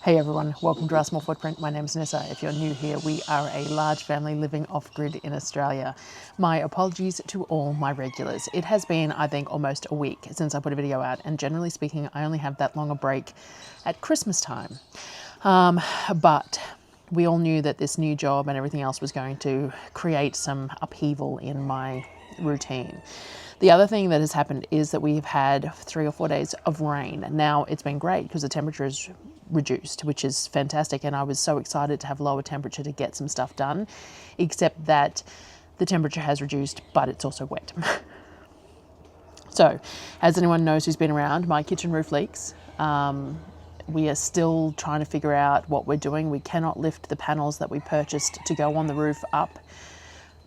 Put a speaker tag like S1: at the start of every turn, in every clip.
S1: Hey everyone, welcome to our small footprint. My name is Nyssa. If you're new here, we are a large family living off-grid in Australia. My apologies to all my regulars. It has been, I think, almost a week since I put a video out, and generally speaking, I only have that long a break at Christmas time. But we all knew that this new job and everything else was going to create some upheaval in my routine. The other thing that has happened is that we've had 3 or 4 days of rain. Now it's been great because the temperature is reduced, which is fantastic, and I was so excited to have lower temperature to get some stuff done, except that the temperature has reduced, but it's also wet. So, as anyone knows who's been around, my kitchen roof leaks. We are still trying to figure out what we're doing. We cannot lift the panels that we purchased to go on the roof up.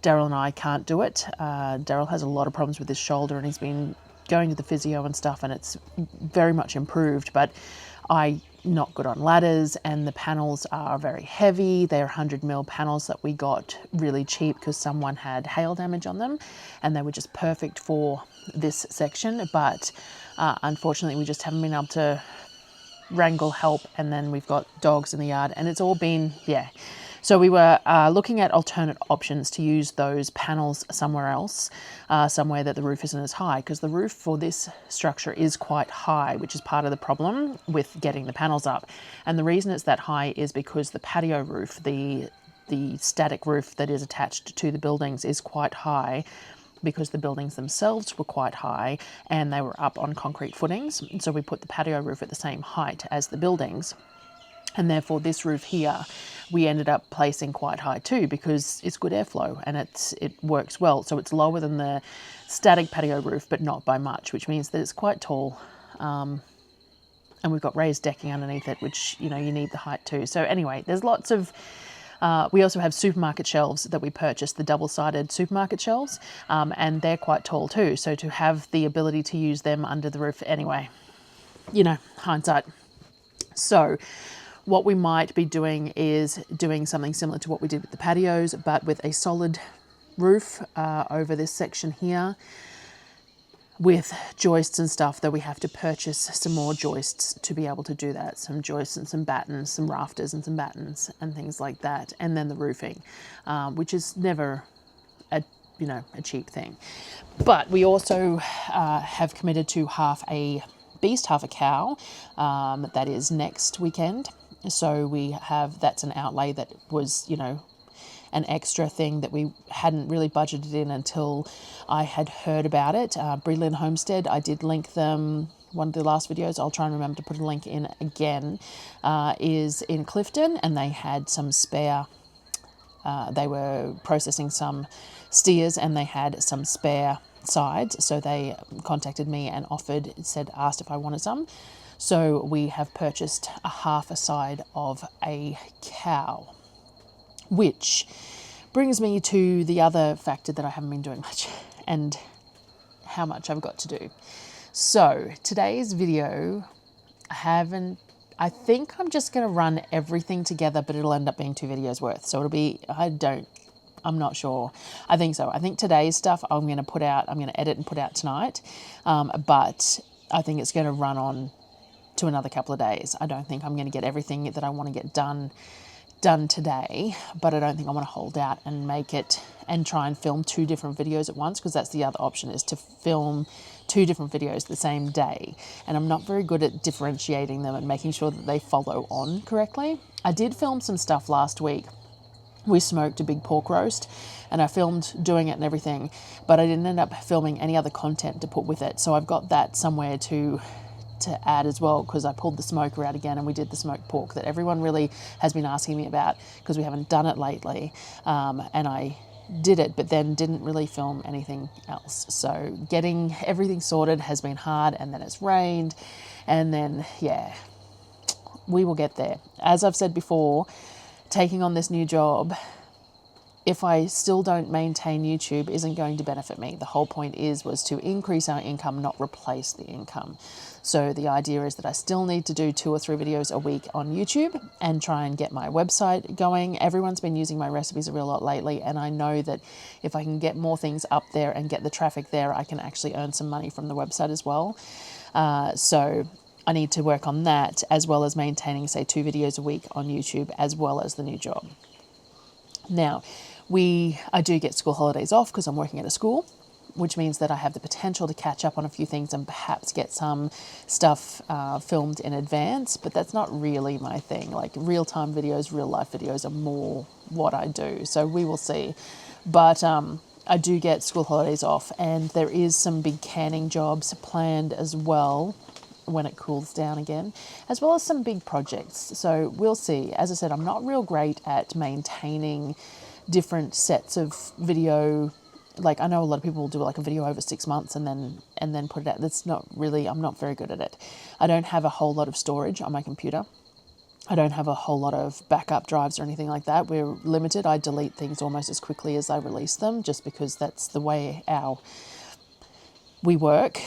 S1: Darryl and I can't do it. Darryl has a lot of problems with his shoulder and he's been going to the physio and stuff, and it's very much improved, but I'm not good on ladders, and the panels are very heavy. They're 100mm panels that we got really cheap because someone had hail damage on them, and they were just perfect for this section, but unfortunately we just haven't been able to wrangle help, and then we've got dogs in the yard, and it's all been, yeah. So we were looking at alternate options to use those panels somewhere else, somewhere that the roof isn't as high, because the roof for this structure is quite high, which is part of the problem with getting the panels up. And the reason it's that high is because the patio roof, the static roof that is attached to the buildings, is quite high, because the buildings themselves were quite high and they were up on concrete footings. So we put the patio roof at the same height as the buildings. And therefore this roof here, we ended up placing quite high too, because it's good airflow and it works well. So it's lower than the static patio roof, but not by much, which means that it's quite tall. And we've got raised decking underneath it, which, you know, you need the height too. So anyway, there's lots of, we also have supermarket shelves that we purchased, the double-sided supermarket shelves, and they're quite tall too. So to have the ability to use them under the roof, anyway, you know, hindsight. So what we might be doing is doing something similar to what we did with the patios, but with a solid roof over this section here, with joists and stuff, that we have to purchase some more joists to be able to do that. Some joists and some battens, some rafters and some battens and things like that. And then the roofing, which is never a cheap thing. But we also have committed to half a beast, half a cow, that is next weekend. So we have, that's an outlay that was, you know, an extra thing that we hadn't really budgeted in until I had heard about it. Breland Homestead, I did link them, one of the last videos, I'll try and remember to put a link in again, is in Clifton, and they had some spare, they were processing some steers and they had some spare sides, so they contacted me and asked if I wanted some. So we have purchased a half a side of a cow, which brings me to the other factor that I haven't been doing much, and how much I've got to do. So today's video, I think I'm just going to run everything together, but it'll end up being 2 videos worth. So it'll be, I'm not sure. I think so. I think today's stuff I'm going to edit and put out tonight. But I think it's going to run on to another couple of days. I don't think I'm going to get everything that I want to get done today, but I don't think I want to hold out and make it and try and film 2 different videos at once, because that's the other option, is to film 2 different videos the same day. And I'm not very good at differentiating them and making sure that they follow on correctly. I did film some stuff last week. We smoked a big pork roast and I filmed doing it and everything, but I didn't end up filming any other content to put with it. So I've got that somewhere to add as well, because I pulled the smoker out again and we did the smoked pork that everyone really has been asking me about, because we haven't done it lately. And I did it, but then didn't really film anything else. So getting everything sorted has been hard, and then it's rained, and then, yeah, we will get there. As I've said before, taking on this new job, if I still don't maintain YouTube, isn't going to benefit me. The whole point was to increase our income, not replace the income. So the idea is that I still need to do 2 or 3 videos a week on YouTube and try and get my website going. Everyone's been using my recipes a real lot lately, and I know that if I can get more things up there and get the traffic there, I can actually earn some money from the website as well. So I need to work on that, as well as maintaining, say, 2 videos a week on YouTube, as well as the new job. Now, I do get school holidays off because I'm working at a school, which means that I have the potential to catch up on a few things and perhaps get some stuff filmed in advance, but that's not really my thing. Like real-time videos, real-life videos are more what I do, so we will see. But I do get school holidays off, and there is some big canning jobs planned as well when it cools down again, as well as some big projects. So we'll see. As I said, I'm not real great at maintaining different sets of video. Like I know a lot of people will do like a video over 6 months and then put it out. That's not really, I'm not very good at it. I don't have a whole lot of storage on my computer. I don't have a whole lot of backup drives or anything like that. We're limited. I delete things almost as quickly as I release them, just because that's the way we work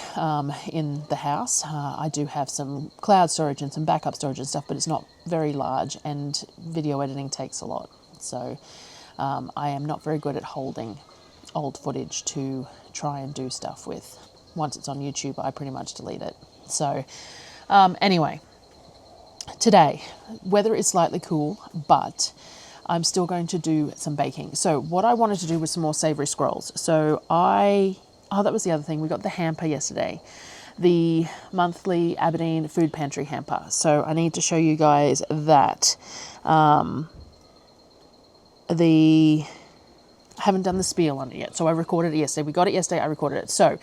S1: in the house. I do have some cloud storage and some backup storage and stuff, but it's not very large, and video editing takes a lot. So I am not very good at holding old footage to try and do stuff with. Once it's on YouTube, I pretty much delete it. So anyway, today, weather is slightly cool, but I'm still going to do some baking. So what I wanted to do was some more savory scrolls. So that was the other thing. We got the hamper yesterday, the monthly Aberdeen Food Pantry Hamper. So I need to show you guys that. I haven't done the spiel on it yet, so I recorded it yesterday. We got it yesterday, I recorded it. So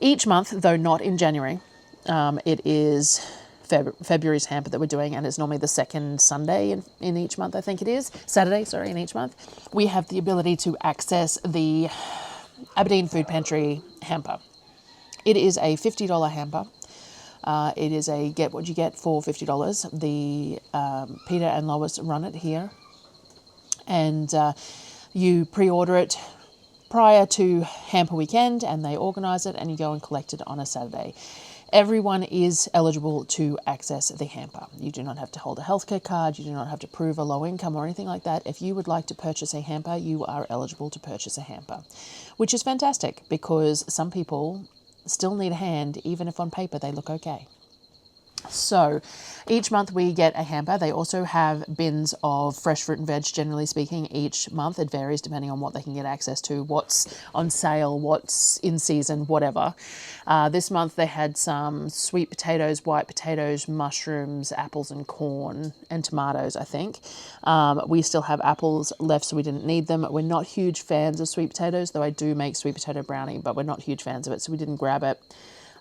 S1: each month, though not in January, it is February's hamper that we're doing, and it's normally the second Sunday in each month, I think it is. Saturday, sorry, in each month. We have the ability to access the Aberdeen Food Pantry Hamper. It is a $50 hamper. It is a get what you get for $50. The Peter and Lois run it here, and you pre-order it prior to hamper weekend, and they organise it, and you go and collect it on a Saturday. Everyone is eligible to access the hamper. You do not have to hold a healthcare card. You do not have to prove a low income or anything like that. If you would like to purchase a hamper, you are eligible to purchase a hamper, which is fantastic because some people still need a hand, even if on paper they look okay. So each month we get a hamper. They also have bins of fresh fruit and veg, generally speaking, each month. It varies depending on what they can get access to, what's on sale, what's in season, whatever. This month they had some sweet potatoes, white potatoes, mushrooms, apples and corn, and tomatoes, I think. We still have apples left, so we didn't need them. We're not huge fans of sweet potatoes, though I do make sweet potato brownie, but we're not huge fans of it, so we didn't grab it.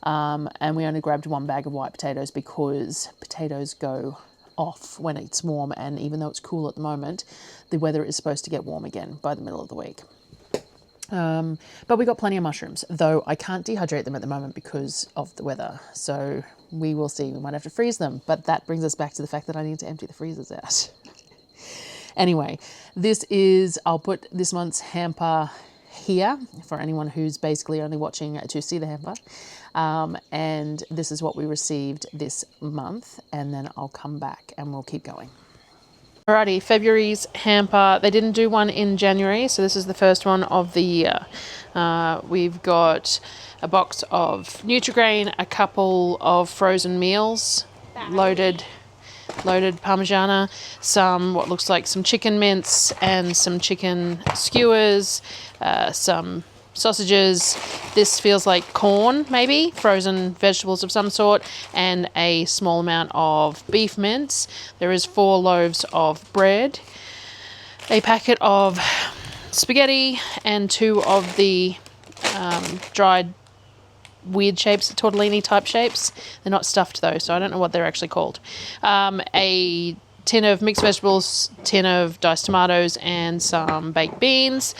S1: And we only grabbed 1 bag of white potatoes because potatoes go off when it's warm, and even though it's cool at the moment, the weather is supposed to get warm again by the middle of the week. But we got plenty of mushrooms, though I can't dehydrate them at the moment because of the weather, so we will see. We might have to freeze them, but that brings us back to the fact that I need to empty the freezers out. Anyway, I'll put this month's hamper here for anyone who's basically only watching to see the hamper. And this is what we received this month, and then I'll come back and we'll keep going. Alrighty, February's hamper. They didn't do one in January, so this is the first one of the year. We've got a box of Nutri-Grain, a couple of frozen meals, loaded Parmigiana, some what looks like some chicken mince and some chicken skewers, some sausages. This feels like corn, maybe, frozen vegetables of some sort, and a small amount of beef mince. There is 4 loaves of bread, a packet of spaghetti, and 2 of the dried weird shapes, tortellini type shapes. They're not stuffed though, so I don't know what they're actually called. A tin of mixed vegetables, tin of diced tomatoes, and some baked beans,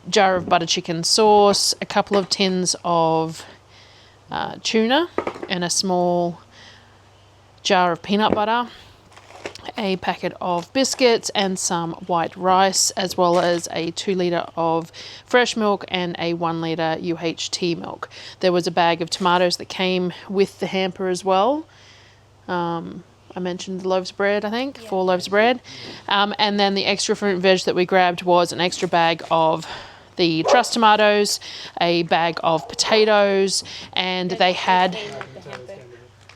S1: jar of butter chicken sauce, a couple of tins of tuna, and a small jar of peanut butter, a packet of biscuits and some white rice, as well as a 2 litre of fresh milk and a 1 litre UHT milk. There was a bag of tomatoes that came with the hamper as well. I mentioned the loaves of bread, I think, 4 loaves of bread. And then the extra fruit and veg that we grabbed was an extra bag of the truss tomatoes, a bag of potatoes, and they had...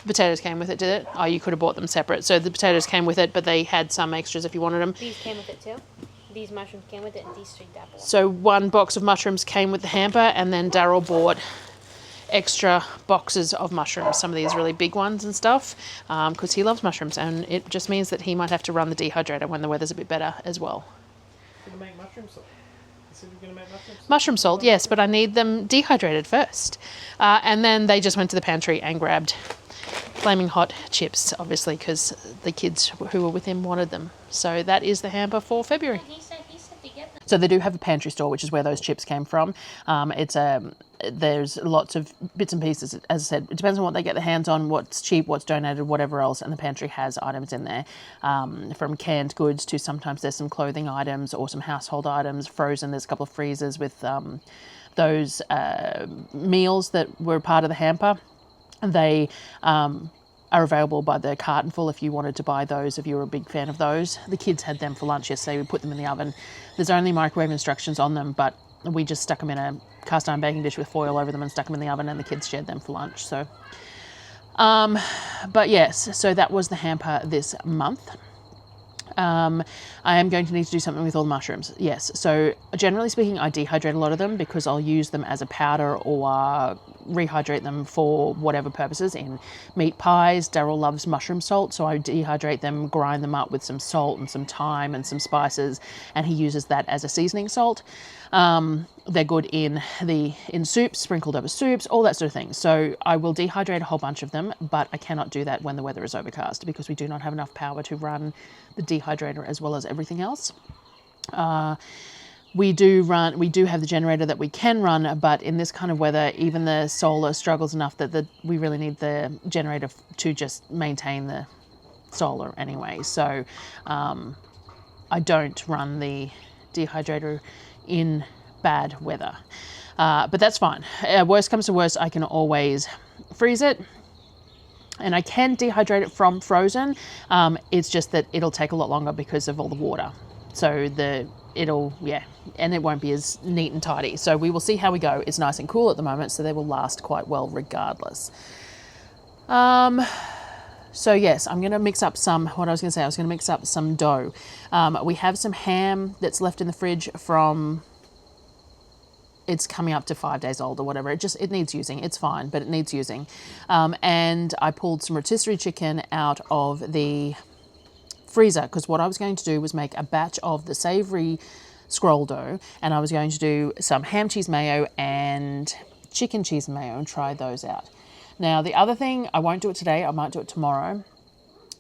S1: Potatoes came with it, did it? Oh, you could have bought them separate. So the potatoes came with it, but they had some extras if you wanted them.
S2: These came with it too. These mushrooms came with it, and these sweet apples.
S1: So one box of mushrooms came with the hamper, and then Darryl bought extra boxes of mushrooms, some of these really big ones and stuff, because he loves mushrooms, and it just means that he might have to run the dehydrator when the weather's a bit better as well.
S3: You're going to make mushroom salt. You said you're going to make mushroom salt?
S1: Mushroom salt, yes, but I need them dehydrated first. And then they just went to the pantry and grabbed flaming hot chips, obviously, because the kids who were with him wanted them. So that is the hamper for February.
S2: He said to get them.
S1: So they do have a pantry store, which is where those chips came from. There's lots of bits and pieces. As I said, it depends on what they get their hands on, what's cheap, what's donated, whatever else. And the pantry has items in there, from canned goods to sometimes there's some clothing items or some household items. Frozen, there's a couple of freezers with those meals that were part of the hamper. They are available by the cartonful if you wanted to buy those, if you were a big fan of those. The kids had them for lunch yesterday. We put them in the oven. There's only microwave instructions on them, but we just stuck them in a cast iron baking dish with foil over them and stuck them in the oven, and the kids shared them for lunch. So, but yes, so that was the hamper this month. I am going to need to do something with all the mushrooms. Yes. So generally speaking, I dehydrate a lot of them because I'll use them as a powder or rehydrate them for whatever purposes in meat pies. Darryl loves mushroom salt, so I dehydrate them, grind them up with some salt and some thyme and some spices, and he uses that as a seasoning salt. They're good in soups, sprinkled over soups, all that sort of thing. So I will dehydrate a whole bunch of them, but I cannot do that when the weather is overcast because we do not have enough power to run the dehydrator as well as everything else. We do have the generator that we can run, but in this kind of weather, even the solar struggles enough that we really need the generator to just maintain the solar anyway. So I don't run the dehydrator in bad weather, but that's fine. Worst comes to worst, I can always freeze it, and I can dehydrate it from frozen. It's just that it'll take a lot longer because of all the water. So and it won't be as neat and tidy. So we will see how we go. It's nice and cool at the moment, so they will last quite well regardless. So yes, I'm going to mix up I was going to mix up some dough. We have some ham that's left in the fridge from, it's coming up to 5 days old or whatever. It needs using. It's fine, but it needs using. And I pulled some rotisserie chicken out of the freezer because what I was going to do was make a batch of the Savory scroll dough, and I was going to do some ham cheese mayo and chicken cheese mayo and try those out. Now, the other thing, I won't do it today, I might do it tomorrow.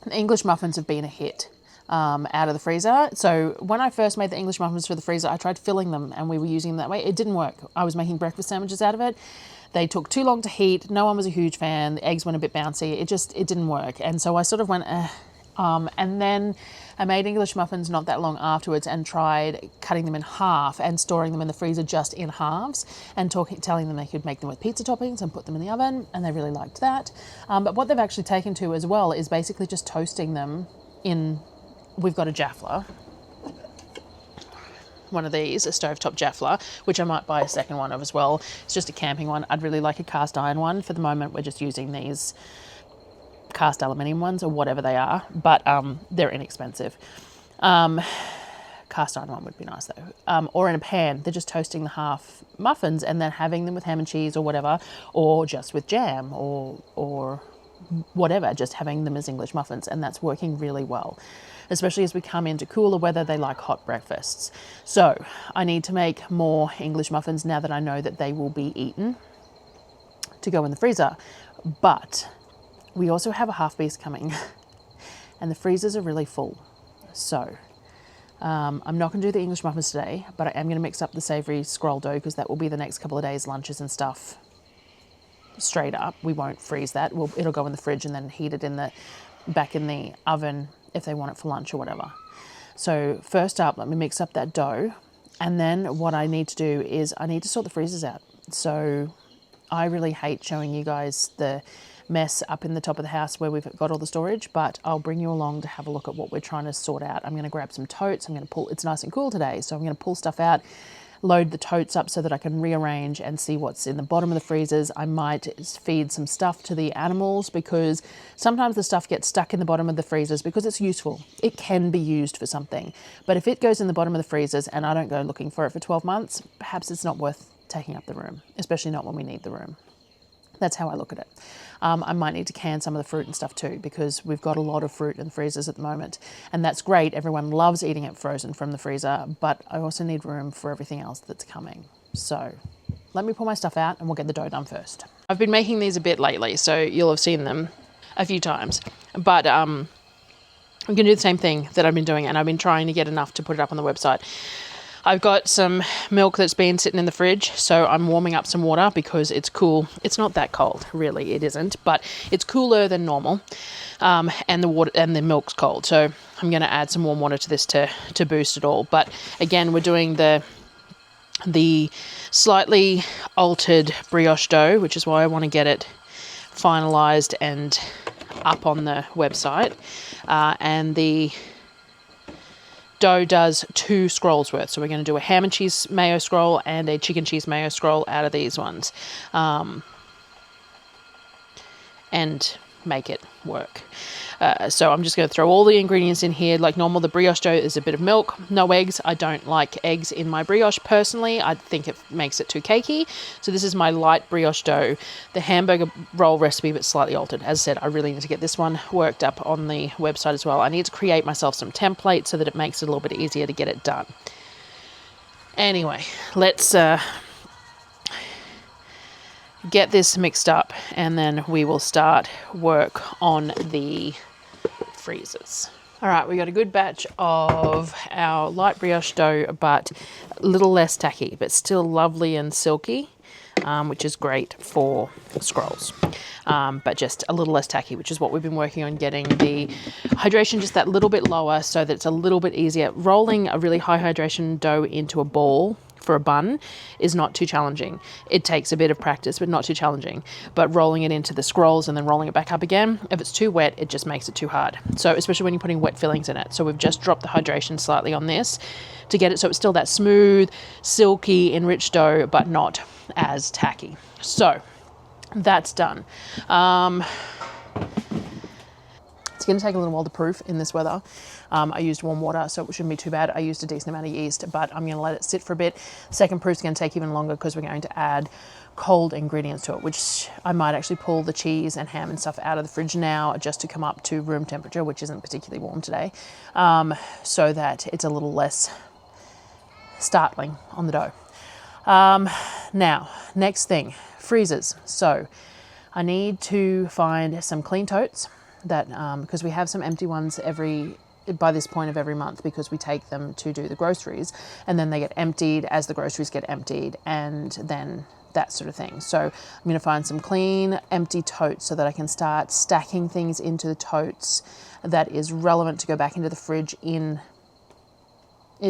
S1: The English muffins have been a hit out of the freezer. So when I first made the English muffins for the freezer, I tried filling them and we were using them that way. It didn't work. I was making breakfast sandwiches out of it. They took too long to heat. No one was a huge fan. The eggs went a bit bouncy. It didn't work. And so I sort of went, and then I made English muffins not that long afterwards and tried cutting them in half and storing them in the freezer just in halves and telling them they could make them with pizza toppings and put them in the oven, and they really liked that. But what they've actually taken to as well is basically just toasting them in, we've got a Jaffler, one of these, a stovetop Jaffler, which I might buy a second one of as well. It's just a camping one. I'd really like a cast iron one. For the moment, we're just using these cast aluminium ones or whatever they are, but they're inexpensive. Cast iron one would be nice though. Or in a pan, they're just toasting the half muffins and then having them with ham and cheese or whatever, or just with jam or whatever, just having them as English muffins, and that's working really well. Especially as we come into cooler weather, they like hot breakfasts. So I need to make more English muffins now that I know that they will be eaten to go in the freezer. But we also have a half beast coming and the freezers are really full. So I'm not going to do the English muffins today, but I am going to mix up the Savory scroll dough because that will be the next couple of days' lunches and stuff straight up. We won't freeze that. It'll go in the fridge and then heat it back in the oven if they want it for lunch or whatever. So first up, let me mix up that dough. And then what I need to do is I need to sort the freezers out. So I really hate showing you guys the mess up in the top of the house where we've got all the storage, but I'll bring you along to have a look at what we're trying to sort out. I'm going to grab some totes. It's nice and cool today, so I'm going to pull stuff out. load the totes up so that I can rearrange and see what's in the bottom of the freezers. I might feed some stuff to the animals because sometimes the stuff gets stuck in the bottom of the freezers because it's useful. It can be used for something. But if it goes in the bottom of the freezers and I don't go looking for it for 12 months, perhaps it's not worth taking up the room, especially not when we need the room. That's how I look at it. I might need to can some of the fruit and stuff too because we've got a lot of fruit in the freezers at the moment. And that's great. Everyone loves eating it frozen from the freezer, but I also need room for everything else that's coming. So let me pull my stuff out and we'll get the dough done first. I've been making these a bit lately, so you'll have seen them a few times. But I'm going to do the same thing that I've been doing, and I've been trying to get enough to put it up on the website. I've got some milk that's been sitting in the fridge, so I'm warming up some water because it's cool. It's not that cold, really, it isn't, but it's cooler than normal, and the water and the milk's cold. So I'm going to add some warm water to this to boost it all. But again, we're doing the slightly altered brioche dough, which is why I want to get it finalized and up on the website, and the dough does 2 scrolls worth. So we're going to do a ham and cheese mayo scroll and a chicken cheese mayo scroll out of these ones, and make it work. So I'm just going to throw all the ingredients in here like normal. The brioche dough is a bit of milk, no eggs. I don't like eggs in my brioche personally. I think it makes it too cakey. So this is my light brioche dough, the hamburger roll recipe, but slightly altered. As I said, I really need to get this one worked up on the website as well. I need to create myself some templates so that it makes it a little bit easier to get it done. Anyway, let's get this mixed up and then we will start work on the freezers. All right, we got a good batch of our light brioche dough, but a little less tacky, but still lovely and silky, which is great for scrolls. But just a little less tacky, which is what we've been working on, getting the hydration just that little bit lower so that it's a little bit easier. Rolling a really high hydration dough into a ball for a bun is not too challenging. It takes a bit of practice, but not too challenging. But rolling it into the scrolls and then rolling it back up again, if it's too wet, it just makes it too hard. So especially when you're putting wet fillings in it. So we've just dropped the hydration slightly on this to get it so it's still that smooth, silky, enriched dough, but not as tacky. So that's done. It's going to take a little while to proof in this weather. I used warm water, so it shouldn't be too bad. I used a decent amount of yeast, but I'm going to let it sit for a bit. Second proof's going to take even longer because we're going to add cold ingredients to it, which I might actually pull the cheese and ham and stuff out of the fridge now just to come up to room temperature, which isn't particularly warm today, so that it's a little less startling on the dough. Now, next thing, freezers. So I need to find some clean totes that, because we have some empty ones by this point of every month, because we take them to do the groceries and then they get emptied as the groceries get emptied, and then that sort of thing. So I'm going to find some clean empty totes so that I can start stacking things into the totes that is relevant to go back into the fridge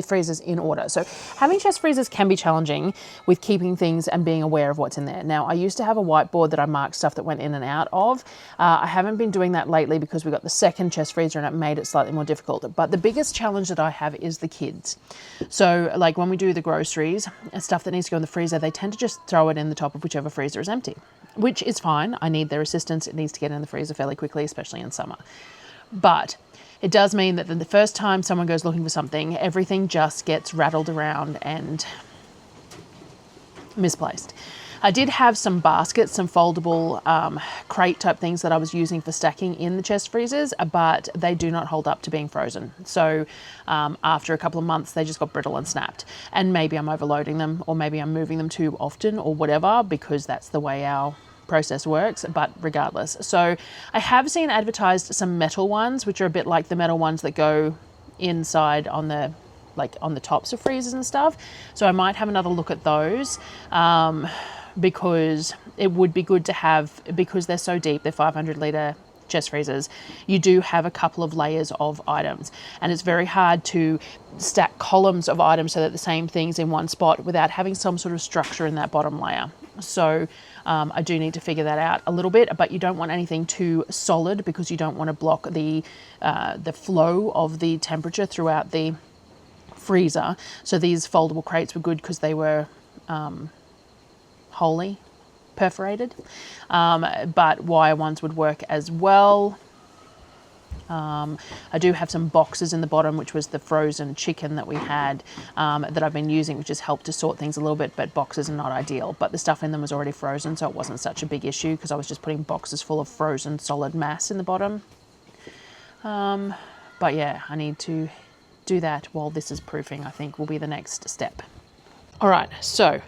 S1: freezers in order. So having chest freezers can be challenging with keeping things and being aware of what's in there. Now, I used to have a whiteboard that I marked stuff that went in and out of. I haven't been doing that lately because we got the second chest freezer and it made it slightly more difficult. But the biggest challenge that I have is the kids. So like when we do the groceries and stuff that needs to go in the freezer, they tend to just throw it in the top of whichever freezer is empty, which is fine. I need their assistance. It needs to get in the freezer fairly quickly, especially in summer. But it does mean that the first time someone goes looking for something, everything just gets rattled around and misplaced. I did have some baskets, some foldable crate type things that I was using for stacking in the chest freezers, but they do not hold up to being frozen. So after a couple of months, they just got brittle and snapped. And maybe I'm overloading them, or maybe I'm moving them too often or whatever, because that's the way our process works, but regardless. So I have seen advertised some metal ones, which are a bit like the metal ones that go inside on the tops of freezers and stuff. So I might have another look at those, because it would be good to have, because they're so deep, they're 500 litre chest freezers, you do have a couple of layers of items, and it's very hard to stack columns of items so that the same thing's in one spot without having some sort of structure in that bottom layer. So I do need to figure that out a little bit, but you don't want anything too solid because you don't want to block the flow of the temperature throughout the freezer. So these foldable crates were good because they were wholly perforated, but wire ones would work as well. I do have some boxes in the bottom, which was the frozen chicken that we had, that I've been using, which has helped to sort things a little bit, but boxes are not ideal. But the stuff in them was already frozen, so it wasn't such a big issue because I was just putting boxes full of frozen solid mass in the bottom. But yeah, I need to do that while this is proofing, I think will be the next step. All right, so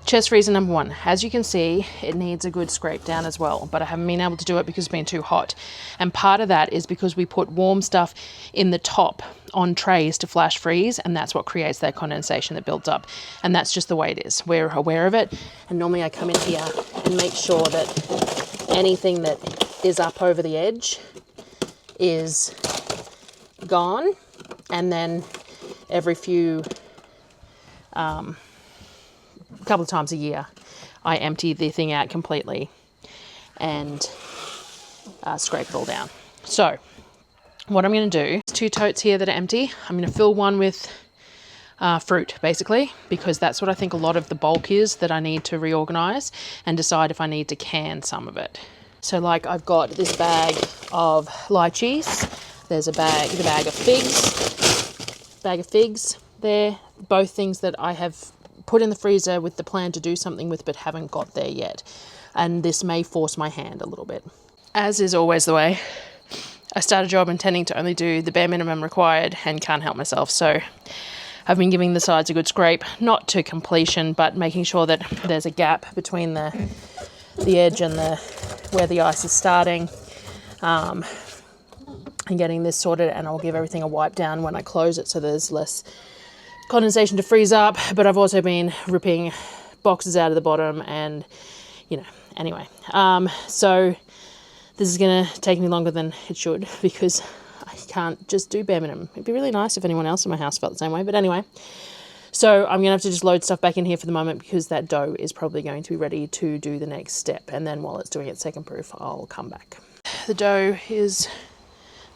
S1: chest freezer number 1. As you can see, it needs a good scrape down as well, but I haven't been able to do it because it's been too hot. And part of that is because we put warm stuff in the top on trays to flash freeze, and that's what creates that condensation that builds up. And that's just the way it is. We're aware of it. And normally I come in here and make sure that anything that is up over the edge is gone. And then every few couple of times a year I empty the thing out completely and scrape it all down. So what I'm going to do is 2 totes here that are empty. I'm going to fill one with fruit, basically, because that's what I think a lot of the bulk is that I need to reorganize and decide if I need to can some of it. So like I've got this bag of lychees, there's the bag of figs there, both things that I have put in the freezer with the plan to do something with, but haven't got there yet. And this may force my hand a little bit. As is always the way, I start a job intending to only do the bare minimum required and can't help myself. So I've been giving the sides a good scrape, not to completion, but making sure that there's a gap between the edge and where the ice is starting, and getting this sorted. And I'll give everything a wipe down when I close it so there's less condensation to freeze up. But I've also been ripping boxes out of the bottom and, you know, anyway. So this is going to take me longer than it should because I can't just do bare minimum. It'd be really nice if anyone else in my house felt the same way. But anyway, so I'm going to have to just load stuff back in here for the moment because that dough is probably going to be ready to do the next step. And then while it's doing its second proof, I'll come back. The dough is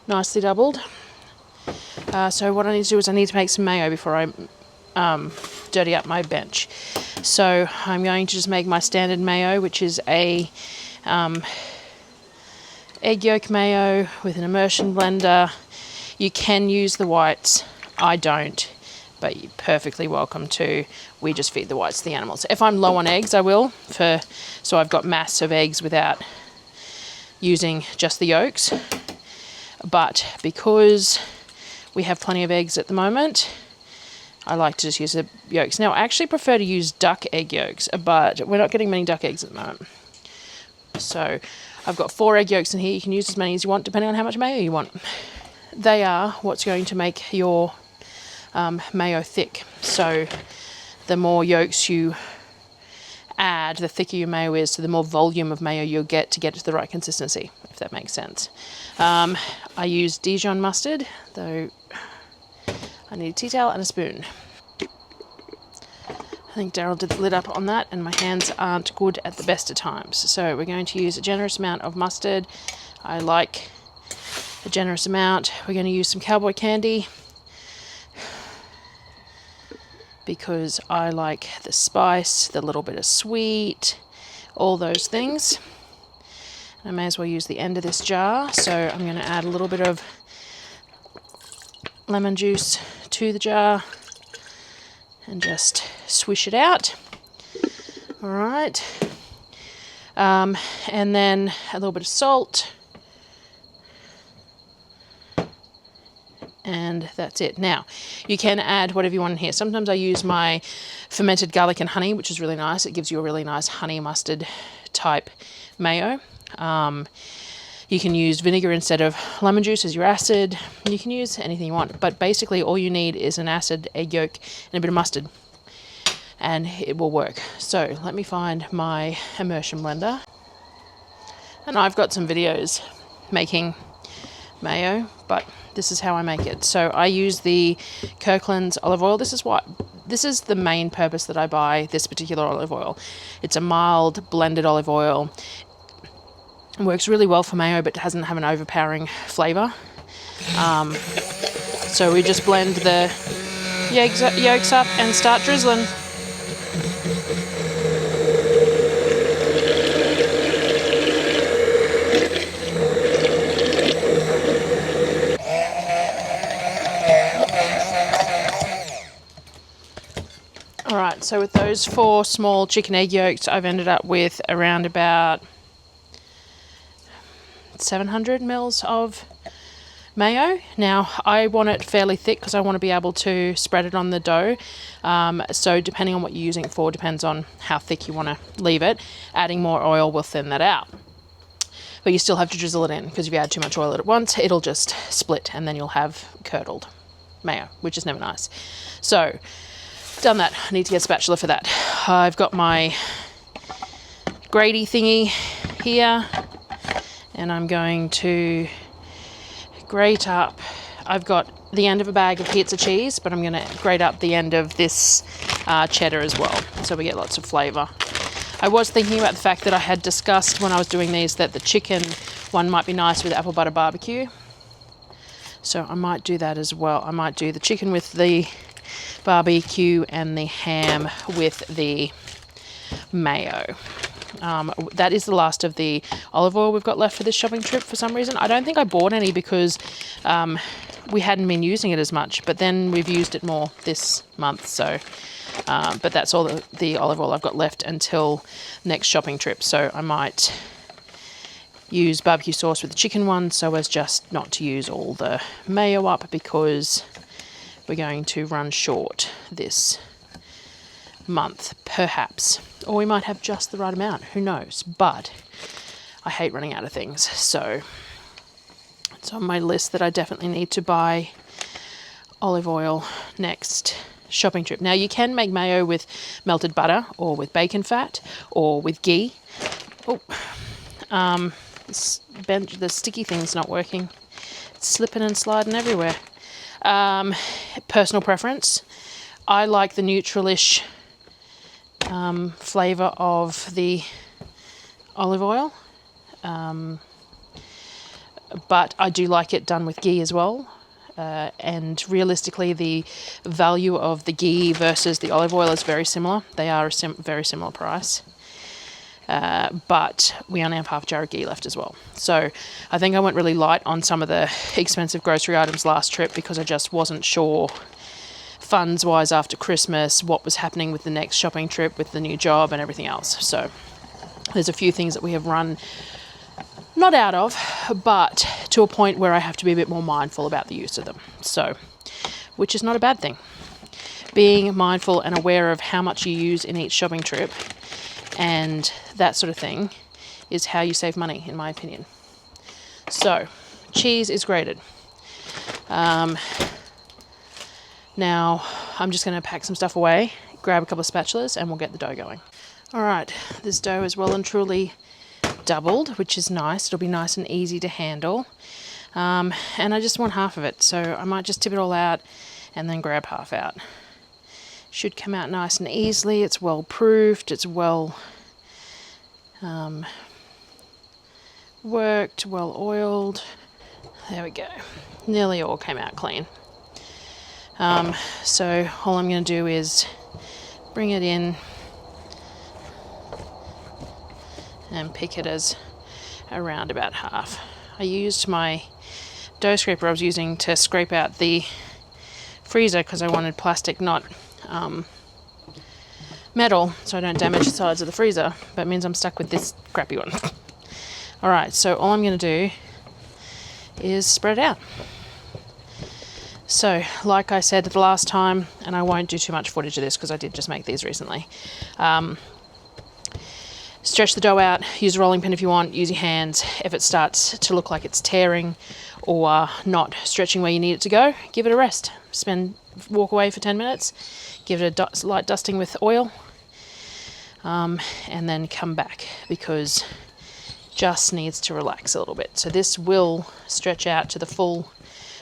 S1: nicely doubled. So what I need to do is I need to make some mayo before I dirty up my bench. So I'm going to just make my standard mayo, which is a egg yolk mayo with an immersion blender. You can use the whites. I don't, but you're perfectly welcome to. We just feed the whites to the animals. If I'm low on eggs, I will, so I've got mass of eggs without using just the yolks. But because we have plenty of eggs at the moment, I like to just use the yolks. Now, I actually prefer to use duck egg yolks, but we're not getting many duck eggs at the moment. So I've got 4 egg yolks in here. You can use as many as you want, depending on how much mayo you want. They are what's going to make your mayo thick. So the more yolks you add, the thicker your mayo is, so the more volume of mayo you'll get to the right consistency, if that makes sense. I use Dijon mustard, though I need a tea towel and a spoon. I think Darryl did the lid up on that, and my hands aren't good at the best of times. So we're going to use a generous amount of mustard. I like a generous amount. We're going to use some cowboy candy because I like the spice, the little bit of sweet, all those things. I may as well use the end of this jar, so I'm going to add a little bit of lemon juice to the jar and just swish it out. All right, and then a little bit of salt, and that's it. Now, you can add whatever you want in here. Sometimes I use my fermented garlic and honey, which is really nice. It gives you a really nice honey mustard type mayo. You can use vinegar instead of lemon juice as your acid. You can use anything you want, but basically all you need is an acid, egg yolk, and a bit of mustard, and it will work. So let me find my immersion blender. And I've got some videos making mayo, but this is how I make it. So I use the Kirkland's olive oil. This is the main purpose that I buy this particular olive oil. It's a mild blended olive oil. It works really well for mayo, but doesn't have an overpowering flavour. So we just blend the yolks up and start drizzling. Alright, so with those 4 small chicken egg yolks, I've ended up with around about 700 mils of mayo. Now, I want it fairly thick because I want to be able to spread it on the dough. So depending on what you're using it for, depends on how thick you want to leave it. Adding more oil will thin that out. But you still have to drizzle it in, because if you add too much oil at once, it'll just split and then you'll have curdled mayo, which is never nice. So, done that. I need to get a spatula for that. I've got my grady thingy here, and I'm going to grate up. I've got the end of a bag of pizza cheese, but I'm going to grate up the end of this cheddar as well, so we get lots of flavour. I was thinking about the fact that I had discussed when I was doing these that the chicken one might be nice with apple butter barbecue, so I might do that as well. I might do the chicken with the barbecue and the ham with the mayo. That is the last of the olive oil we've got left for this shopping trip for some reason. I don't think I bought any because we hadn't been using it as much, but then we've used it more this month, so but that's all the olive oil I've got left until next shopping trip. So I might use barbecue sauce with the chicken one so as just not to use all the mayo up, because we're going to run short this month, perhaps. Or we might have just the right amount, who knows. But I hate running out of things, so it's on my list that I definitely need to buy olive oil next shopping trip. Now, you can make mayo with melted butter or with bacon fat or with ghee. Oh, the sticky thing's not working. It's slipping and sliding everywhere. Personal preference. I like the neutralish flavour of the olive oil, but I do like it done with ghee as well. And realistically, the value of the ghee versus the olive oil is very similar. They are a very similar price. But we only have half a jar of ghee left as well. So I think I went really light on some of the expensive grocery items last trip because I just wasn't sure funds-wise after Christmas what was happening with the next shopping trip with the new job and everything else. So there's a few things that we have run not out of, but to a point where I have to be a bit more mindful about the use of them. So, which is not a bad thing. Being mindful and aware of how much you use in each shopping trip and that sort of thing is how you save money, in my opinion. So, cheese is grated. Now, I'm just going to pack some stuff away, grab a couple of spatulas, and we'll get the dough going. All right, this dough is well and truly doubled, which is nice. It'll be nice and easy to handle. And I just want half of it, so I might just tip it all out and then grab half out. Should come out nice and easily. It's well proofed. It's well worked, well oiled. There we go. Nearly all came out clean. So all I'm going to do is bring it in and pick it as around about half. I used my dough scraper I was using to scrape out the freezer because I wanted plastic, not metal, so I don't damage the sides of the freezer, but it means I'm stuck with this crappy one. Alright, so all I'm going to do is spread it out. So, like I said the last time, and I won't do too much footage of this because I did just make these recently, stretch the dough out, use a rolling pin if you want, use your hands. If it starts to look like it's tearing or not stretching where you need it to go, give it a rest. Walk away for 10 minutes, give it a light dusting with oil, and then come back because it just needs to relax a little bit. So this will stretch out to the full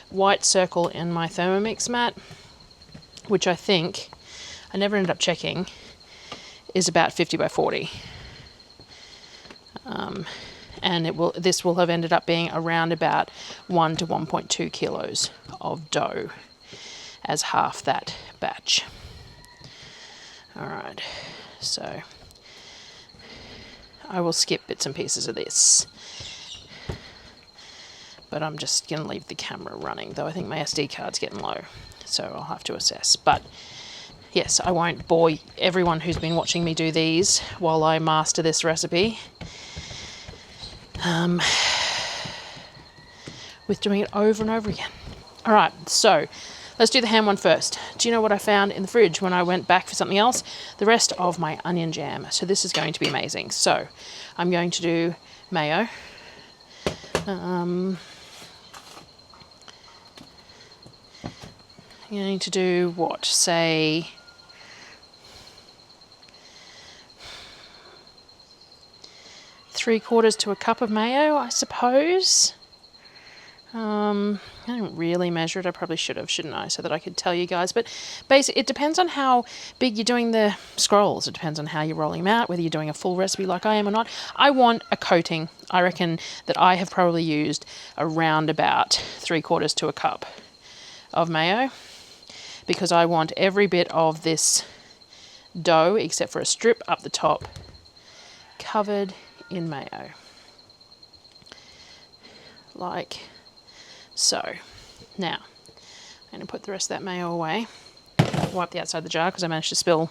S1: white circle in my Thermomix mat, which I think, I never ended up checking, is about 50 by 40. And this will have ended up being around about 1 to 1.2 kilos of dough as half that batch. All right, so I will skip bits and pieces of this, but I'm just going to leave the camera running, though I think my SD card's getting low, so I'll have to assess. But yes, I won't bore everyone who's been watching me do these while I master this recipe with doing it over and over again. All right, so let's do the ham one first. Do you know what I found in the fridge when I went back for something else? The rest of my onion jam. So this is going to be amazing. So I'm going to do mayo. I'm going to do what? Say 3/4 to a cup of mayo, I suppose. I didn't really measure it. I probably should have, shouldn't I, so that I could tell you guys. But basically, it depends on how big you're doing the scrolls. It depends on how you're rolling them out, whether you're doing a full recipe like I am or not. I want a coating. I reckon that I have probably used around about 3/4 to a cup of mayo, because I want every bit of this dough, except for a strip up the top, covered in mayo. Like so. Now, I'm going to put the rest of that mayo away. Wipe the outside of the jar because I managed to spill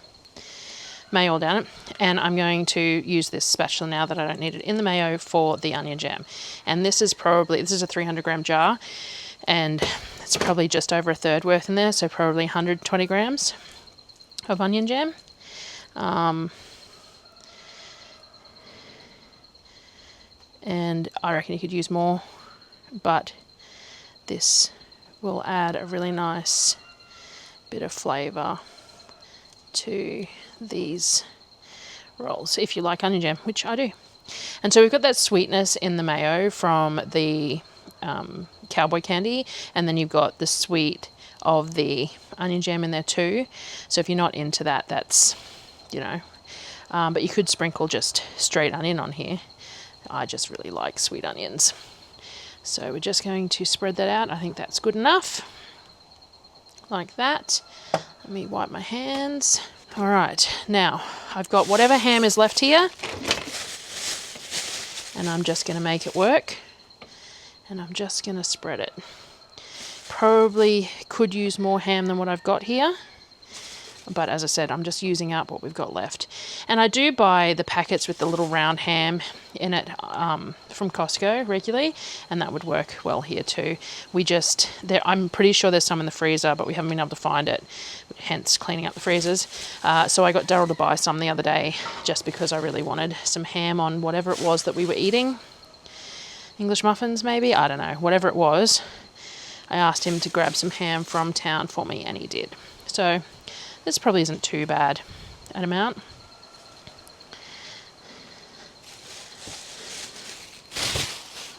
S1: mayo all down it. And I'm going to use this spatula now that I don't need it in the mayo for the onion jam. And this is a 300 gram jar, and it's probably just over a third worth in there, so probably 120 grams of onion jam. And I reckon you could use more, but this will add a really nice bit of flavour to these rolls, if you like onion jam, which I do. And so we've got that sweetness in the mayo from the cowboy candy, and then you've got the sweet of the onion jam in there too. So if you're not into that, that's, you know, but you could sprinkle just straight onion on here. I just really like sweet onions. So we're just going to spread that out. I think that's good enough. Like that. Let me wipe my hands. All right, now I've got whatever ham is left here, and I'm just going to make it work. And I'm just going to spread it. Probably could use more ham than what I've got here, but as I said, I'm just using up what we've got left. And I do buy the packets with the little round ham in it from Costco regularly, and that would work well here too. I'm pretty sure there's some in the freezer, but we haven't been able to find it, hence cleaning up the freezers. So I got Darryl to buy some the other day just because I really wanted some ham on whatever it was that we were eating. English muffins maybe? I don't know. Whatever it was, I asked him to grab some ham from town for me, and he did. So this probably isn't too bad an amount.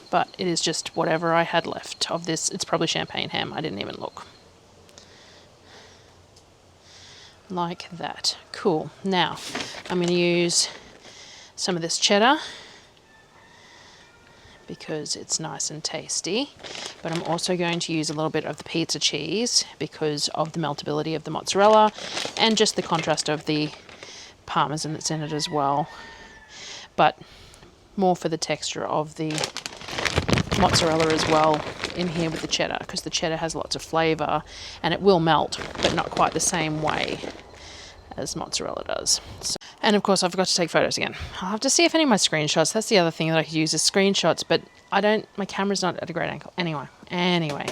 S1: But it is just whatever I had left of this. It's probably champagne ham. I didn't even look. Like that. Cool. Now, I'm going to use some of this cheddar because it's nice and tasty. But I'm also going to use a little bit of the pizza cheese because of the meltability of the mozzarella and just the contrast of the parmesan that's in it as well. But more for the texture of the mozzarella as well in here with the cheddar, because the cheddar has lots of flavour and it will melt, but not quite the same way as mozzarella does. So, and of course I forgot to take photos again. I'll have to see if any of my screenshots, that's the other thing that I could use is screenshots, but my camera's not at a great angle. Anyway.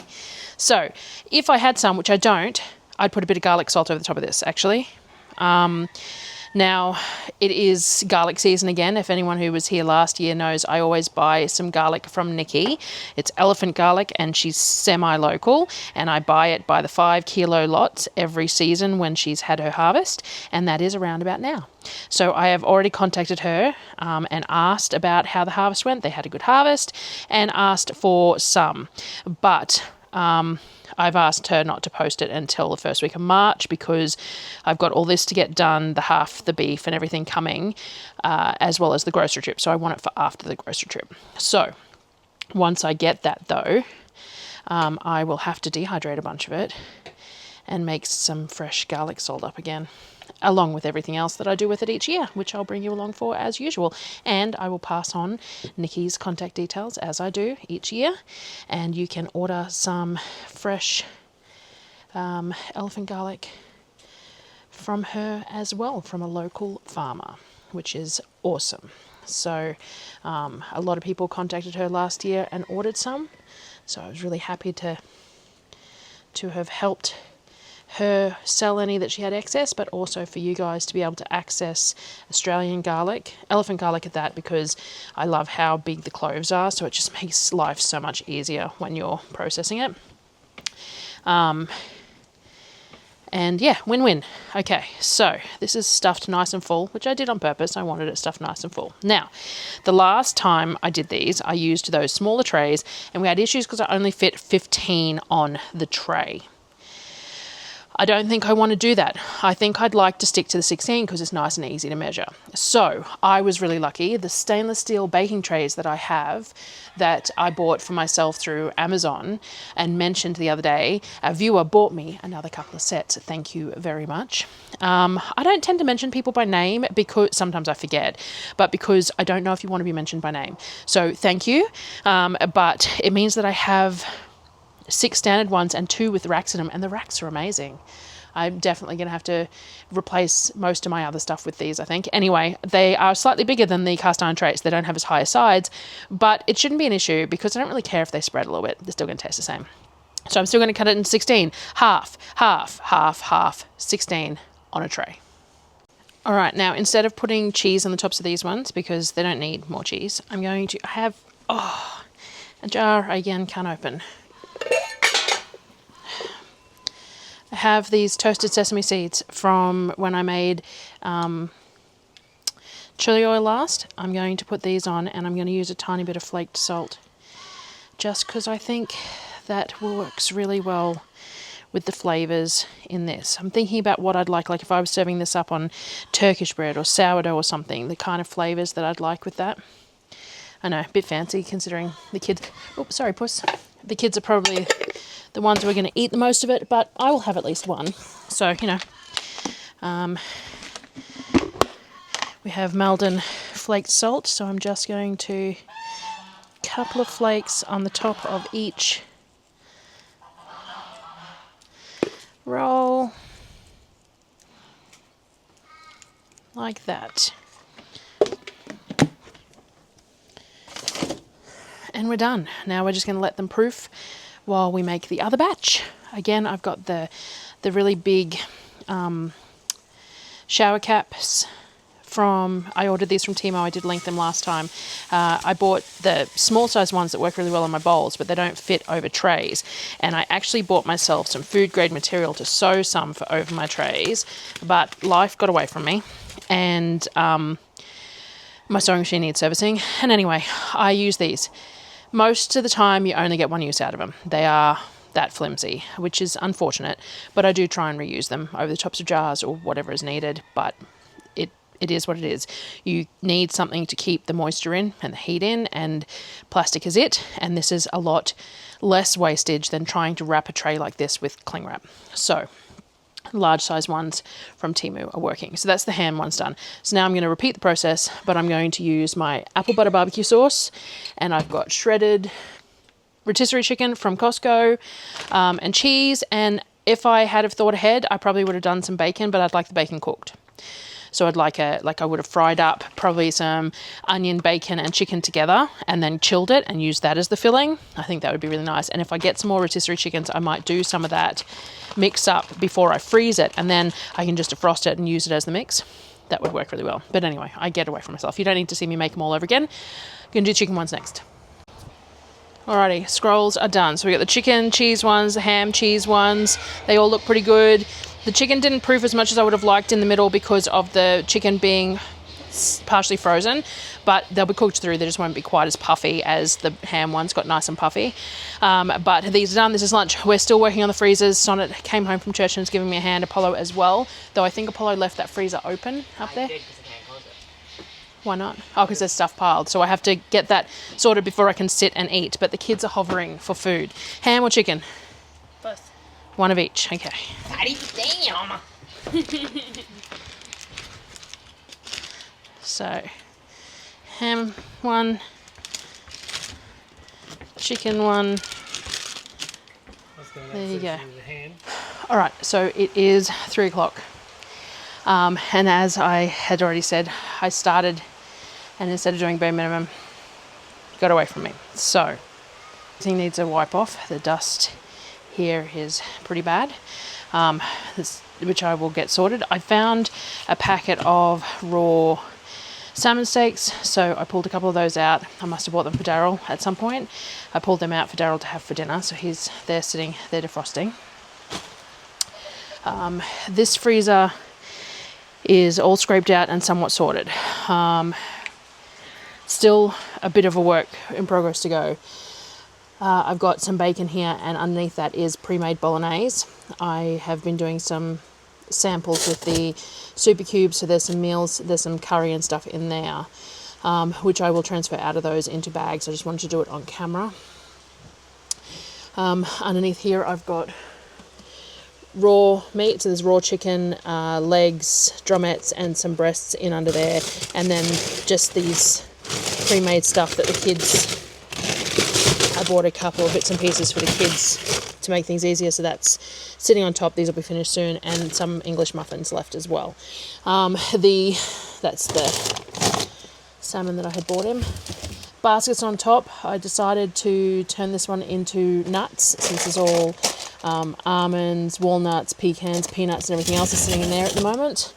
S1: So if I had some, which I don't, I'd put a bit of garlic salt over the top of this actually. Now, it is garlic season again. If anyone who was here last year knows, I always buy some garlic from Nikki. It's elephant garlic and she's semi-local, and I buy it by the 5 kilo lots every season when she's had her harvest, and that is around about now. So I have already contacted her and asked about how the harvest went. They had a good harvest, and asked for some, but I've asked her not to post it until the first week of March because I've got all this to get done, the beef and everything coming, as well as the grocery trip. So I want it for after the grocery trip. So once I get that though, I will have to dehydrate a bunch of it and make some fresh garlic salt up again, along with everything else that I do with it each year, which I'll bring you along for as usual. And I will pass on Nikki's contact details as I do each year, and you can order some fresh elephant garlic from her as well, from a local farmer, which is awesome. So a lot of people contacted her last year and ordered some, so I was really happy to have helped her sell any that she had excess, but also for you guys to be able to access Australian garlic, elephant garlic at that, because I love how big the cloves are, so it just makes life so much easier when you're processing it. And yeah, win-win. Okay, so this is stuffed nice and full, which I did on purpose. I wanted it stuffed nice and full. Now, the last time I did these, I used those smaller trays, and we had issues because I only fit 15 on the tray. I don't think I want to do that. I think I'd like to stick to the 16 because it's nice and easy to measure. So I was really lucky. The stainless steel baking trays that I have, that I bought for myself through Amazon and mentioned the other day, a viewer bought me another couple of sets. Thank you very much. I don't tend to mention people by name because sometimes I forget, but because I don't know if you want to be mentioned by name. So thank you. But it means that I have 6 standard ones and 2 with racks in them, and the racks are amazing. I'm definitely going to have to replace most of my other stuff with these, I think. Anyway, they are slightly bigger than the cast iron trays. They don't have as high sides, but it shouldn't be an issue because I don't really care if they spread a little bit. They're still going to taste the same. So I'm still going to cut it in 16. Half, 16 on a tray. All right, now instead of putting cheese on the tops of these ones, because they don't need more cheese, I'm going to have, a jar I again can't open. I have these toasted sesame seeds from when I made chili oil last. I'm going to put these on, and I'm going to use a tiny bit of flaked salt, just because I think that works really well with the flavours in this. I'm thinking about what I'd like if I was serving this up on Turkish bread or sourdough or something, the kind of flavours that I'd like with that. I know, a bit fancy considering the kids... Oops, sorry, puss. The kids are probably the ones who are going to eat the most of it, but I will have at least one. So, you know, we have Maldon flaked salt, so I'm just going to couple of flakes on the top of each roll, like that. And we're done. Now we're just going to let them proof while we make the other batch. Again, I've got the really big shower caps from, I ordered these from Timo. I did link them last time. I bought the small size ones that work really well on my bowls, but they don't fit over trays. And I actually bought myself some food grade material to sew some for over my trays, but life got away from me. And my sewing machine needs servicing. And anyway, I use these. Most of the time you only get one use out of them. They are that flimsy, which is unfortunate, but I do try and reuse them over the tops of jars or whatever is needed, but it is what it is. You need something to keep the moisture in and the heat in, and plastic is it, and this is a lot less wastage than trying to wrap a tray like this with cling wrap. So large size ones from Temu are working. So that's the ham ones done. So now I'm going to repeat the process, but I'm going to use my apple butter barbecue sauce, and I've got shredded rotisserie chicken from Costco, and cheese. And if I had have thought ahead, I probably would have done some bacon, but I'd like the bacon cooked. So I'd like I would have fried up probably some onion, bacon and chicken together and then chilled it and used that as the filling. I think that would be really nice. And if I get some more rotisserie chickens, I might do some of that mix up before I freeze it, and then I can just defrost it and use it as the mix. That would work really well. But anyway, I get away from myself. You don't need to see me make them all over again. I'm going to do chicken ones next. Alrighty, scrolls are done. So we got the chicken, cheese ones, the ham, cheese ones. They all look pretty good. The chicken didn't proof as much as I would have liked in the middle because of the chicken being partially frozen, but they'll be cooked through. They just won't be quite as puffy as the ham ones, got nice and puffy. But these are done. This is lunch. We're still working on the freezers. Sonnet came home from church and is giving me a hand. Apollo as well, though I think Apollo left that freezer open up there. Why not? Oh, because there's stuff piled. So I have to get that sorted before I can sit and eat. But the kids are hovering for food. Ham or chicken?
S2: Both.
S1: One of each. Okay.
S2: everybody. Damn.
S1: So, ham one, chicken one. There you go. All right, so it is 3 o'clock. And as I had already said, I started, and instead of doing bare minimum, it got away from me. So, everything needs a wipe off. The dust here is pretty bad, which I will get sorted. I found a packet of raw salmon steaks, so I pulled a couple of those out. I must have bought them for Darryl at some point. I pulled them out for Darryl to have for dinner, so they're sitting there defrosting. This freezer is all scraped out and somewhat sorted. Still a bit of a work in progress to go. I've got some bacon here, and underneath that is pre-made bolognese. I have been doing some samples with the super cubes, so there's some meals, there's some curry and stuff in there, which I will transfer out of those into bags. I just wanted to do it on camera. Underneath here I've got raw meat, so there's raw chicken, legs, drumettes and some breasts in under there, and then just these pre-made stuff that the kids, I bought a couple of bits and pieces for the kids to make things easier, so that's sitting on top. These will be finished soon, and some English muffins left as well. That's the salmon that I had bought him. Baskets on top. I decided to turn this one into nuts, since it's all almonds, walnuts, pecans, peanuts and everything else is sitting in there at the moment.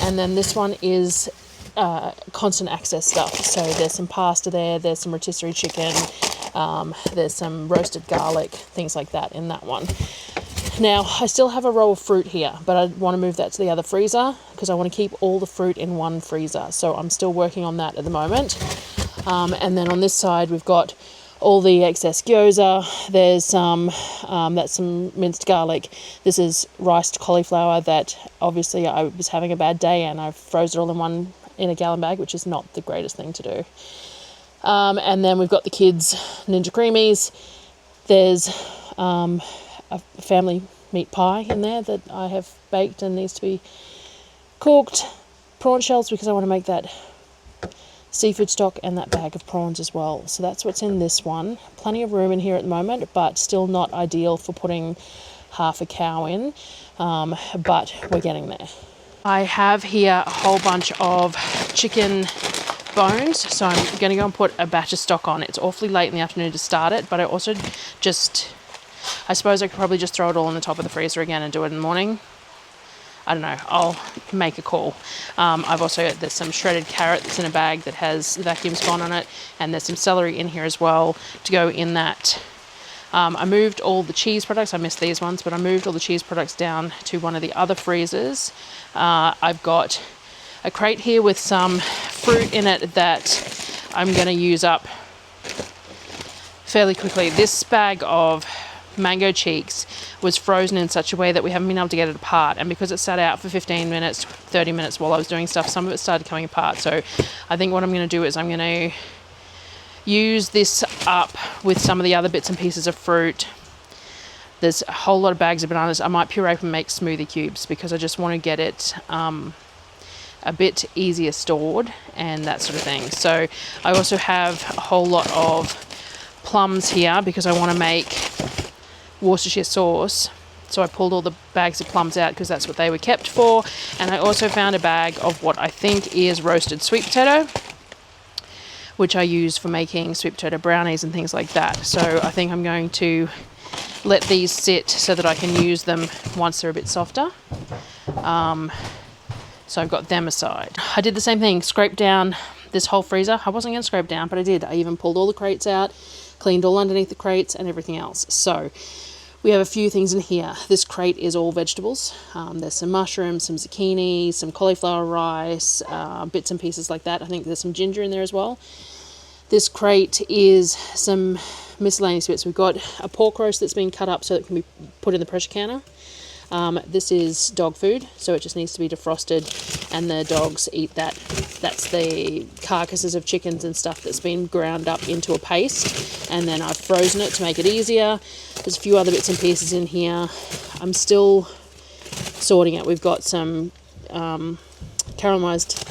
S1: And then this one is constant access stuff. So there's some pasta there, there's some rotisserie chicken, there's some roasted garlic, things like that in that one. Now, I still have a row of fruit here, but I want to move that to the other freezer because I want to keep all the fruit in one freezer. So I'm still working on that at the moment. And then on this side, we've got all the excess gyoza. There's that's some minced garlic. This is riced cauliflower that obviously I was having a bad day and I froze it all in a gallon bag, which is not the greatest thing to do. And then we've got the kids' Ninja Creamies. There's a family meat pie in there that I have baked and needs to be cooked. Prawn shells because I want to make that seafood stock, and that bag of prawns as well. So that's what's in this one. Plenty of room in here at the moment, but still not ideal for putting half a cow in, but we're getting there. I have here a whole bunch of chicken bones, so I'm going to go and put a batch of stock on. It's awfully late in the afternoon to start it, but I also I suppose I could probably just throw it all in the top of the freezer again and do it in the morning. I don't know, I'll make a call. There's some shredded carrot that's in a bag that has the vacuum spawn on it, and there's some celery in here as well to go in that. I moved all the cheese products, I missed these ones, but I moved all the cheese products down to one of the other freezers. I've got a crate here with some fruit in it that I'm going to use up fairly quickly. This bag of mango cheeks was frozen in such a way that we haven't been able to get it apart, and because it sat out for 15 minutes 30 minutes while I was doing stuff, some of it started coming apart. So I think what I'm going to do is I'm going to use this up with some of the other bits and pieces of fruit. There's a whole lot of bags of bananas. I might puree and make smoothie cubes because I just want to get it a bit easier stored and that sort of thing. So I also have a whole lot of plums here because I want to make Worcestershire sauce. So I pulled all the bags of plums out because that's what they were kept for. And I also found a bag of what I think is roasted sweet potato, which I use for making sweet potato brownies and things like that. So I think I'm going to let these sit so that I can use them once they're a bit softer. So I've got them aside. I did the same thing, scraped down this whole freezer. I wasn't going to scrape down, but I did. I even pulled all the crates out, cleaned all underneath the crates and everything else. So we have a few things in here. This crate is all vegetables. There's some mushrooms, some zucchini, some cauliflower rice, bits and pieces like that. I think there's some ginger in there as well. This crate is some miscellaneous bits. We've got a pork roast that's been cut up so it can be put in the pressure canner. This is dog food, so it just needs to be defrosted and the dogs eat that. That's the carcasses of chickens and stuff that's been ground up into a paste, and then I've frozen it to make it easier. There's a few other bits and pieces in here. I'm still sorting it. We've got some caramelized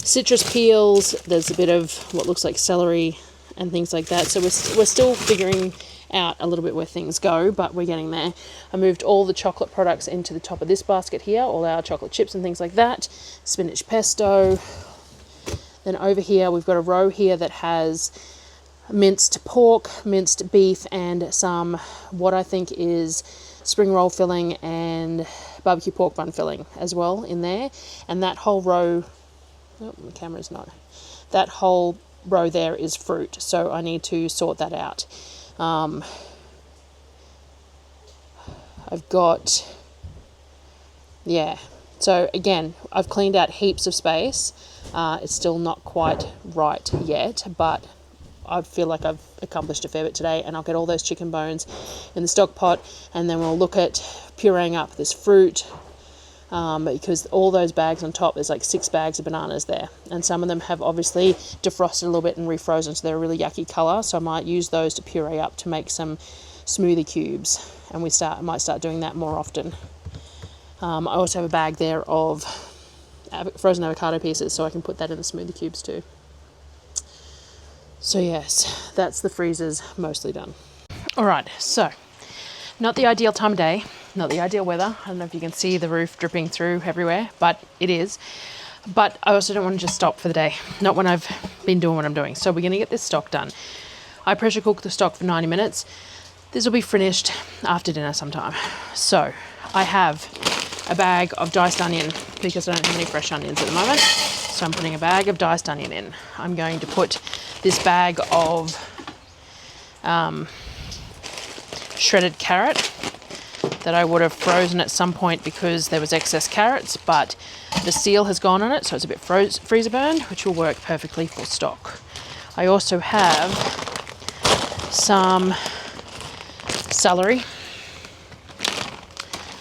S1: citrus peels. There's a bit of what looks like celery and things like that. So we're still figuring out a little bit where things go, but we're getting there. I moved all the chocolate products into the top of this basket here, all our chocolate chips and things like that. Spinach pesto. Then over here we've got a row here that has minced pork, minced beef, and some what I think is spring roll filling and barbecue pork bun filling as well in there. And that whole row, oh, the camera's not, that whole row there is fruit, so I need to sort that out. I've got, yeah, so again, I've cleaned out heaps of space. It's still not quite right yet, but I feel like I've accomplished a fair bit today, and I'll get all those chicken bones in the stock pot, and then we'll look at pureeing up this fruit, because all those bags on top, there's like 6 bags of bananas there, and some of them have obviously defrosted a little bit and refrozen, so they're a really yucky colour, so I might use those to puree up to make some smoothie cubes, and I might start doing that more often. I also have a bag there of frozen avocado pieces, so I can put that in the smoothie cubes too. So yes, that's the freezers mostly done. All right, so not the ideal time of day, not the ideal weather. I don't know if you can see the roof dripping through everywhere, but it is. But I also don't want to just stop for the day, not when I've been doing what I'm doing. So we're going to get this stock done. I pressure cook the stock for 90 minutes. This will be finished after dinner sometime. So I have a bag of diced onion because I don't have any fresh onions at the moment. So I'm putting a bag of diced onion in. I'm going to put this bag of shredded carrot that I would have frozen at some point because there was excess carrots, but the seal has gone on it, so it's a bit freezer burned, which will work perfectly for stock. I also have some celery.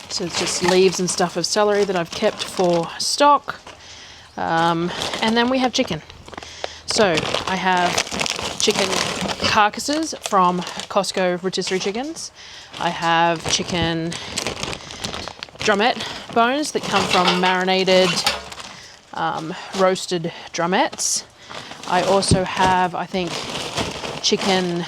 S1: So it's just leaves and stuff of celery that I've kept for stock. And then we have chicken. So I have chicken carcasses from Costco rotisserie chickens. I have chicken drumette bones that come from marinated roasted drumettes. I also have, I think, chicken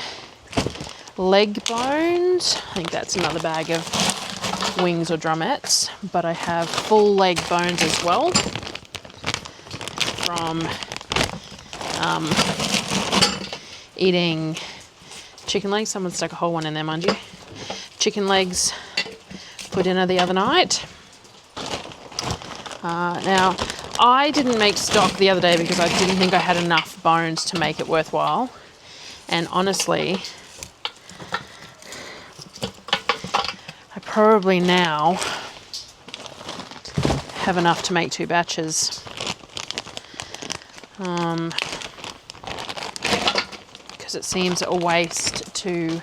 S1: leg bones. I think that's another bag of wings or drumettes, but I have full leg bones as well from eating chicken legs. Someone stuck a whole one in there, mind you. Chicken legs for dinner the other night. Now, I didn't make stock the other day because I didn't think I had enough bones to make it worthwhile. And honestly, I probably now have enough to make 2 batches. Because it seems a waste to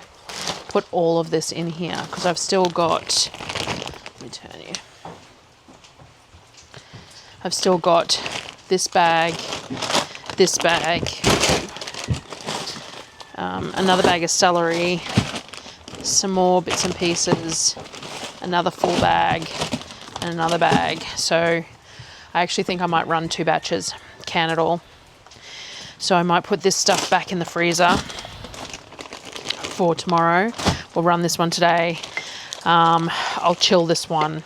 S1: put all of this in here, because I've still got, let me turn you, I've still got this bag, another bag of celery, some more bits and pieces, another full bag, and another bag. So I actually think I might run 2 batches, can it all. So I might put this stuff back in the freezer for tomorrow. We'll run this one today. I'll chill this one,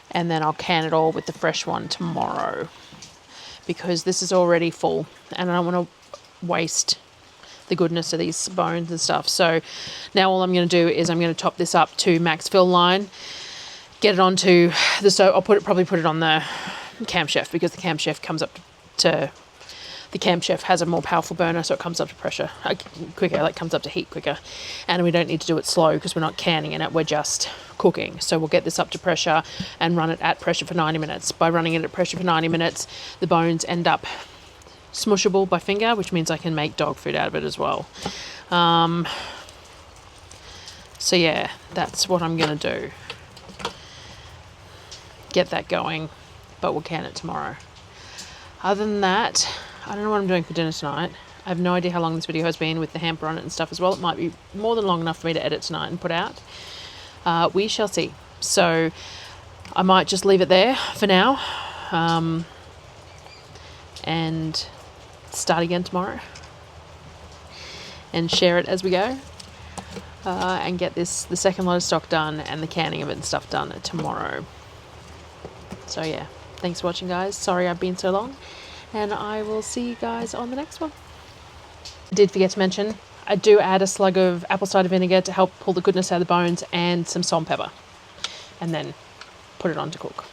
S1: and then I'll can it all with the fresh one tomorrow, because this is already full and I don't want to waste the goodness of these bones and stuff. So now all I'm going to do is I'm going to top this up to max fill line, get it onto the stove. I'll probably put it on the Camp Chef, because the Camp Chef comes up to, the Camp Chef has a more powerful burner, so it comes up to pressure quicker, like comes up to heat quicker, and we don't need to do it slow because we're not canning in it, we're just cooking. So we'll get this up to pressure and run it at pressure for 90 minutes. By running it at pressure for 90 minutes, the bones end up smushable by finger, which means I can make dog food out of it as well. So yeah, that's what I'm going to do. Get that going, but we'll can it tomorrow. Other than that, I don't know what I'm doing for dinner tonight. I have no idea how long this video has been with the hamper on it and stuff as well. It might be more than long enough for me to edit tonight and put out. We shall see. So I might just leave it there for now and start again tomorrow and share it as we go and get the second lot of stock done and the canning of it and stuff done tomorrow. So yeah, thanks for watching, guys. Sorry I've been so long, and I will see you guys on the next one. I did forget to mention, I do add a slug of apple cider vinegar to help pull the goodness out of the bones and some salt and pepper, and then put it on to cook.